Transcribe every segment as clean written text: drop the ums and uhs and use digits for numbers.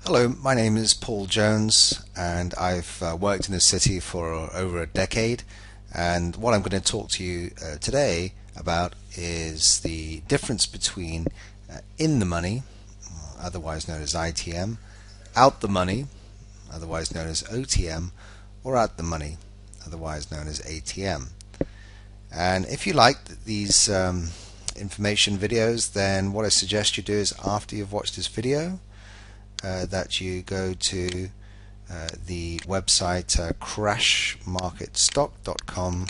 Hello, my name is Paul Jones and I've worked in the city for over a decade, and what I'm going to talk to you today about is the difference between in the money, otherwise known as ITM, out the money, otherwise known as OTM, or at the money, otherwise known as ATM. And if you like these information videos, then what I suggest you do is, after you've watched this video, that you go to the website crashmarketstock.com,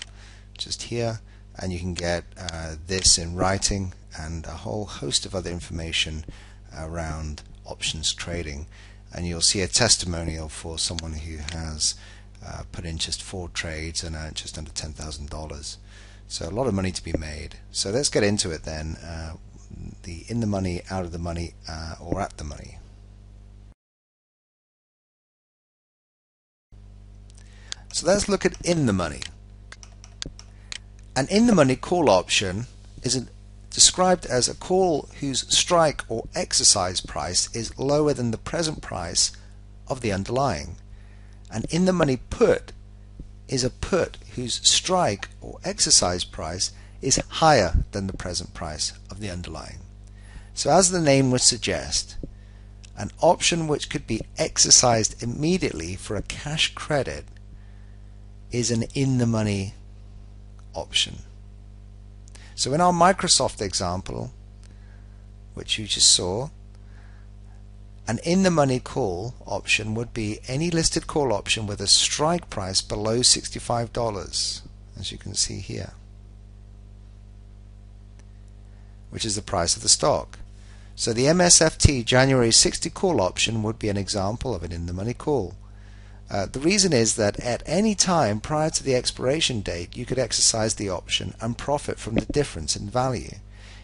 just here, and you can get this in writing and a whole host of other information around options trading. And you'll see a testimonial for someone who has put in just 4 trades and earned just under $10,000. So a lot of money to be made. So let's get into it then. The in the money, out of the money, or at the money. So let's look at in the money. An in the money call option is described as a call whose strike or exercise price is lower than the present price of the underlying. An in the money put is a put whose strike or exercise price is higher than the present price of the underlying. So as the name would suggest, an option which could be exercised immediately for a cash credit is an in the money option. So in our Microsoft example, which you just saw, an in the money call option would be any listed call option with a strike price below $65, as you can see here, which is the price of the stock. So the MSFT January 60 call option would be an example of an in the money call. The reason is that at any time prior to the expiration date you could exercise the option and profit from the difference in value.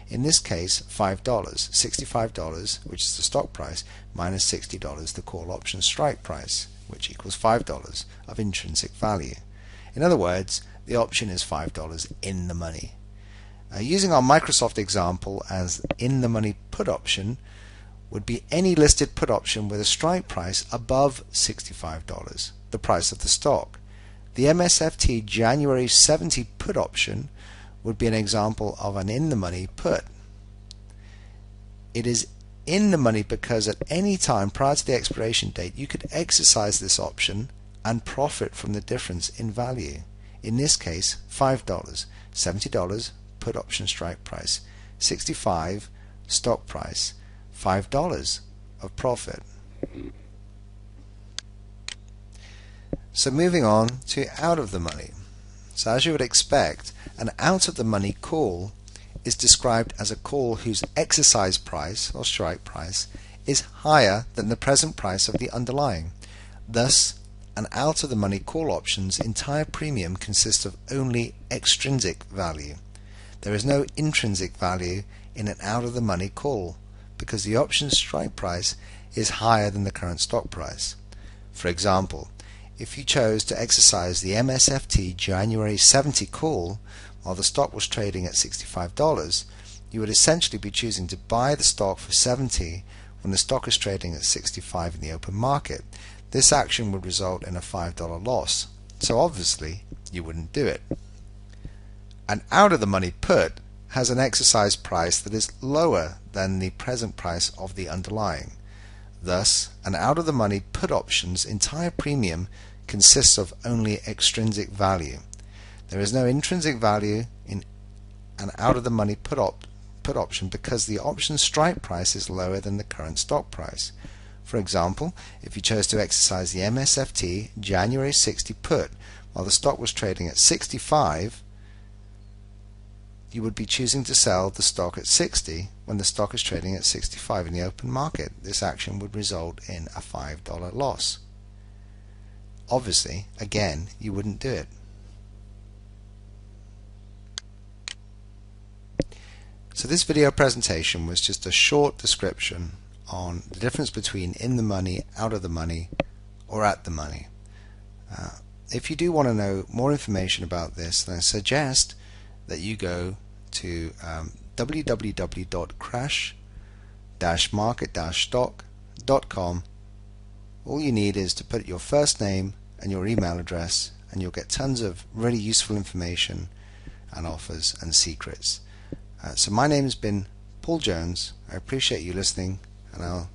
In this case, $5, $65, which is the stock price, minus $60, the call option strike price, which equals $5 of intrinsic value. In other words, the option is $5 in the money. Using our Microsoft example, as in the money put option would be any listed put option with a strike price above $65, the price of the stock. The MSFT January 70 put option would be an example of an in the money put. It is in the money because at any time prior to the expiration date you could exercise this option and profit from the difference in value. In this case, $5, $70 put option strike price, $65 stock price, $5 of profit. So moving on to out of the money. So as you would expect, an out of the money call is described as a call whose exercise price or strike price is higher than the present price of the underlying. Thus, an out of the money call option's entire premium consists of only extrinsic value. There is no intrinsic value in an out of the money call, because the option's strike price is higher than the current stock price. For example, if you chose to exercise the MSFT January 70 call while the stock was trading at $65, you would essentially be choosing to buy the stock for $70 when the stock is trading at $65 in the open market. This action would result in a $5 loss, so obviously you wouldn't do it. An out of the money put has an exercise price that is lower than the present price of the underlying. Thus, an out of the money put option's entire premium consists of only extrinsic value. There is no intrinsic value in an out of the money put option because the option strike price is lower than the current stock price. For example, if you chose to exercise the MSFT January 60 put while the stock was trading at $65, you would be choosing to sell the stock at $60 when the stock is trading at $65 in the open market. This action would result in a $5 loss. Obviously, again, you wouldn't do it. So this video presentation was just a short description on the difference between in the money, out of the money, or at the money. If you do want to know more information about this, then I suggest that you go to www.crash-market-stock.com All you need is to put your first name and your email address, and you'll get tons of really useful information and offers and secrets. So my name has been Paul Jones. I appreciate you listening, and I'll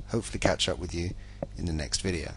hopefully catch up with you in the next video.